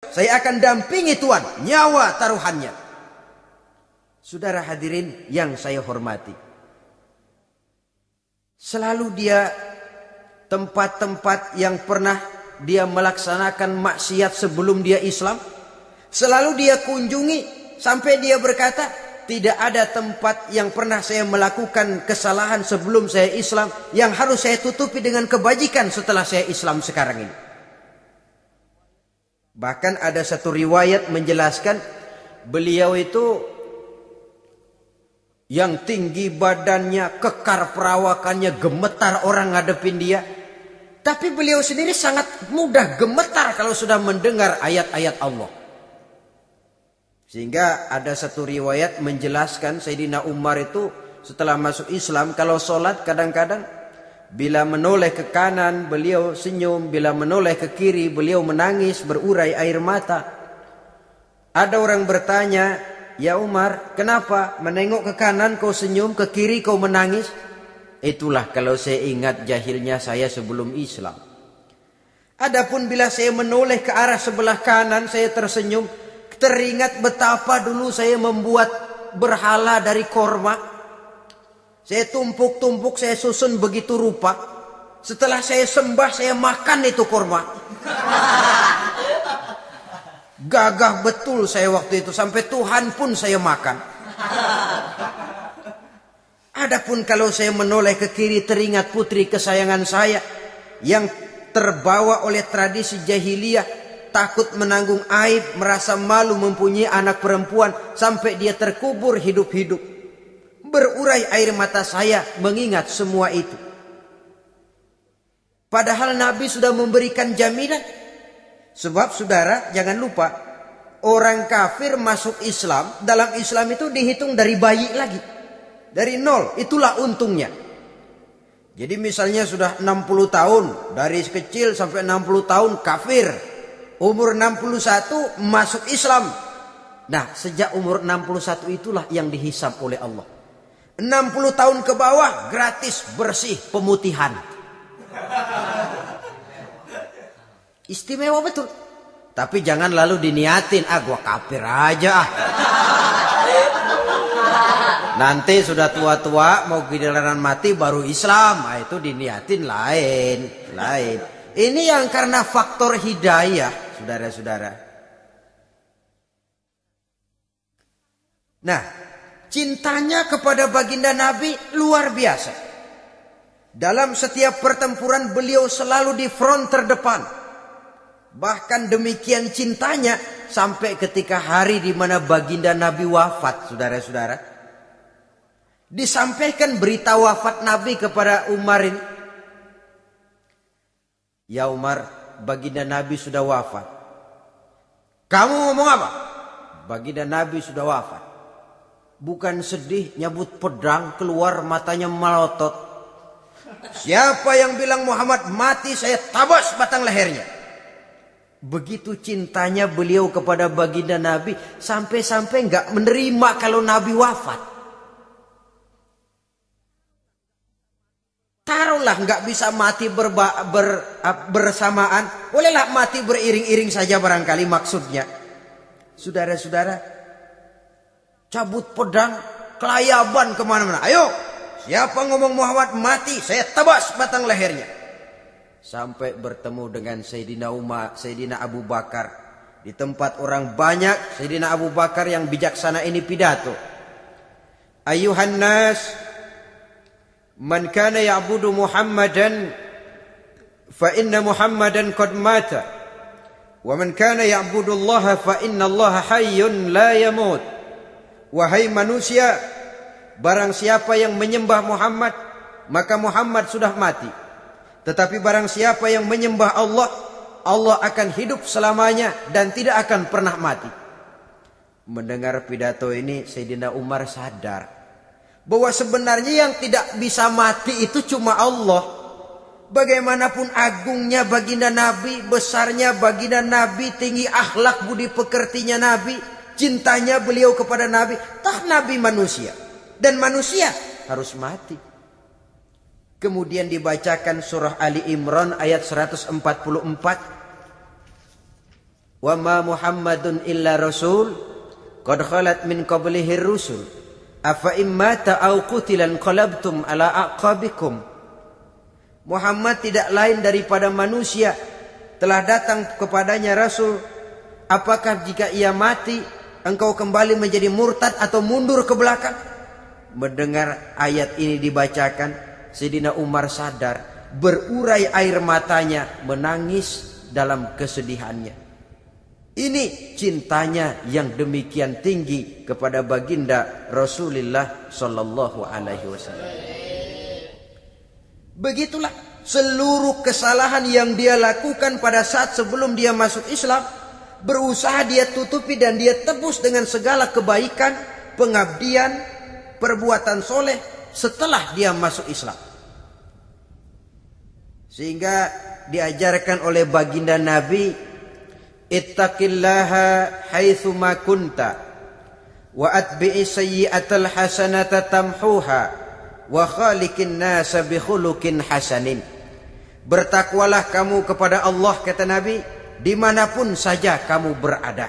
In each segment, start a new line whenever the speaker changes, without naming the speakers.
Saya akan dampingi Tuhan, nyawa taruhannya. Saudara hadirin yang saya hormati, selalu dia tempat-tempat yang pernah dia melaksanakan maksiat sebelum dia Islam, selalu dia kunjungi sampai dia berkata, tidak ada tempat yang pernah saya melakukan kesalahan sebelum saya Islam yang harus saya tutupi dengan kebajikan setelah saya Islam sekarang ini. Bahkan ada satu riwayat menjelaskan beliau itu yang tinggi badannya, kekar perawakannya, gemetar orang ngadepin dia. Tapi beliau sendiri sangat mudah gemetar kalau sudah mendengar ayat-ayat Allah. Sehingga ada satu riwayat menjelaskan Sayyidina Umar itu setelah masuk Islam, kalau sholat kadang-kadang bila menoleh ke kanan beliau senyum, bila menoleh ke kiri beliau menangis berurai air mata. Ada orang bertanya, ya Umar, kenapa menengok ke kanan kau senyum, ke kiri kau menangis? Itulah kalau saya ingat jahilnya saya sebelum Islam. Adapun bila saya menoleh ke arah sebelah kanan saya tersenyum, teringat betapa dulu saya membuat berhala dari korma. Saya tumpuk-tumpuk, saya susun begitu rupa. Setelah saya sembah, saya makan itu korma. Gagah betul saya waktu itu, sampai Tuhan pun saya makan. Adapun kalau saya menoleh ke kiri, teringat putri kesayangan saya yang terbawa oleh tradisi jahiliyah, takut menanggung aib, merasa malu mempunyai anak perempuan sampai dia terkubur hidup-hidup. Berurai air mata saya mengingat semua itu. Padahal Nabi sudah memberikan jaminan. Sebab saudara jangan lupa, orang kafir masuk Islam, dalam Islam itu dihitung dari bayi lagi. Dari nol, itulah untungnya. Jadi misalnya sudah 60 tahun, dari kecil sampai 60 tahun kafir. Umur 61 masuk Islam. Nah, sejak umur 61 itulah yang dihisab oleh Allah. 60 tahun ke bawah gratis bersih pemutihan. Istimewa betul. Tapi jangan lalu diniatin, gua kafir aja ah. Nanti sudah tua-tua mau giliran mati baru Islam. Nah, itu diniatin lain. Ini yang karena faktor hidayah, saudara-saudara. Nah, cintanya kepada baginda Nabi luar biasa. Dalam setiap pertempuran beliau selalu di front terdepan. Bahkan demikian cintanya sampai ketika hari di mana baginda Nabi wafat, saudara-saudara. Disampaikan berita wafat Nabi kepada Umar ini. Ya Umar, baginda Nabi sudah wafat. Kamu ngomong apa? Baginda Nabi sudah wafat. Bukan sedih, nyabut pedang, keluar matanya melotot. Siapa yang bilang Muhammad mati, saya tabas batang lehernya. Begitu cintanya beliau kepada baginda Nabi, sampai-sampai nggak menerima kalau Nabi wafat. Taruhlah nggak bisa mati bersamaan, bolehlah mati beriring-iring saja barangkali maksudnya. Saudara-saudara, cabut pedang, kelayaban kemana-mana. Ayo, siapa ngomong Muhammad mati, saya tebas batang lehernya. Sampai bertemu dengan Sayyidina Umar, Sayyidina Abu Bakar. Di tempat orang banyak, Sayyidina Abu Bakar yang bijaksana ini pidato. Ayuhan nas, man kana ya'budu Muhammadan fa inna Muhammadan qad mata. Wa man kana ya'budu Allah fa inna Allah hayyun la yamut. Wahai manusia, barang siapa yang menyembah Muhammad, maka Muhammad sudah mati. Tetapi barang siapa yang menyembah Allah, Allah akan hidup selamanya dan tidak akan pernah mati. Mendengar pidato ini, Sayyidina Umar sadar bahwa sebenarnya yang tidak bisa mati itu cuma Allah. Bagaimanapun agungnya baginda Nabi, besarnya baginda Nabi, tinggi akhlak budi pekertinya Nabi, cintanya beliau kepada Nabi, toh Nabi manusia dan manusia harus mati. Kemudian dibacakan surah Ali Imran ayat 144. Wa ma Muhammadun illa rasul qad khalat min qablihi rusul afa immata aw qutilan qalabtum ala aqabikum. Muhammad tidak lain daripada manusia, telah datang kepadanya rasul. Apakah jika ia mati engkau kembali menjadi murtad atau mundur ke belakang? Mendengar ayat ini dibacakan, Sayyidina Umar sadar, berurai air matanya, menangis dalam kesedihannya. Ini cintanya yang demikian tinggi kepada baginda Rasulullah sallallahu alaihi wasallam. Begitulah seluruh kesalahan yang dia lakukan pada saat sebelum dia masuk Islam, berusaha dia tutupi dan dia tebus dengan segala kebaikan, pengabdian, perbuatan soleh setelah dia masuk Islam. Sehingga diajarkan oleh baginda Nabi, ittaqillaha haitsu ma kunta wa atbi'i sayyi'atal hasanata tamhuha wa khaliqin nasa bi khuluqin hasanin. Bertakwalah kamu kepada Allah, kata Nabi, dimanapun saja kamu berada.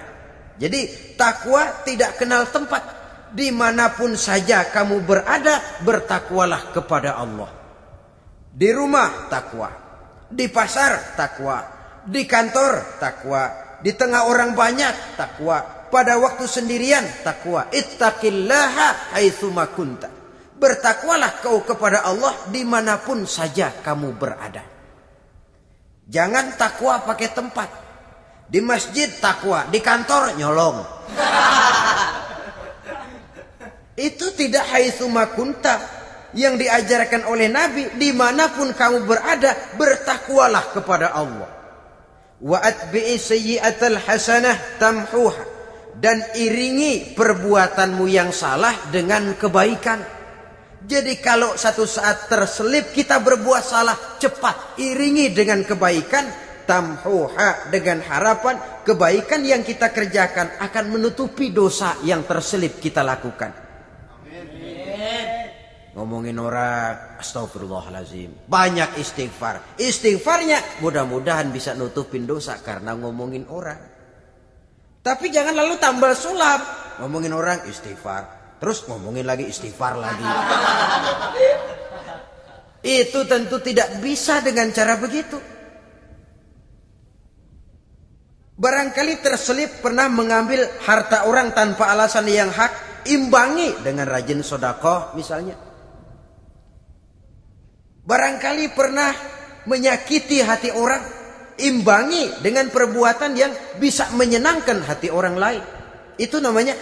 Jadi takwa tidak kenal tempat. Dimanapun saja kamu berada, bertakwalah kepada Allah. Di rumah takwa, di pasar takwa, di kantor takwa, di tengah orang banyak takwa, pada waktu sendirian takwa. Ittaqillaha haitsu ma kunta. Bertakwalah kau kepada Allah dimanapun saja kamu berada. Jangan takwa pakai tempat. Di masjid takwa, di kantor nyolong. Itu tidak haitsu ma kunta yang diajarkan oleh Nabi. Dimanapun kamu berada, bertakwalah kepada Allah. Wa atbi'i sayyi'atal hasanah tamhuha. Dan iringi perbuatanmu yang salah dengan kebaikan. Jadi kalau satu saat terselip kita berbuat salah, cepat iringi dengan kebaikan. Tamhuha, dengan harapan kebaikan yang kita kerjakan akan menutupi dosa yang terselip kita lakukan. Ngomongin orang, astagfirullahalazim, banyak istighfar. Istighfarnya mudah-mudahan bisa nutupin dosa karena ngomongin orang. Tapi jangan lalu tambal sulap. Ngomongin orang istighfar, terus ngomongin lagi istighfar lagi. Itu tentu tidak bisa dengan cara begitu. Barangkali terselip pernah mengambil harta orang tanpa alasan yang hak, imbangi dengan rajin sedekah misalnya. Barangkali pernah menyakiti hati orang, imbangi dengan perbuatan yang bisa menyenangkan hati orang lain. Itu namanya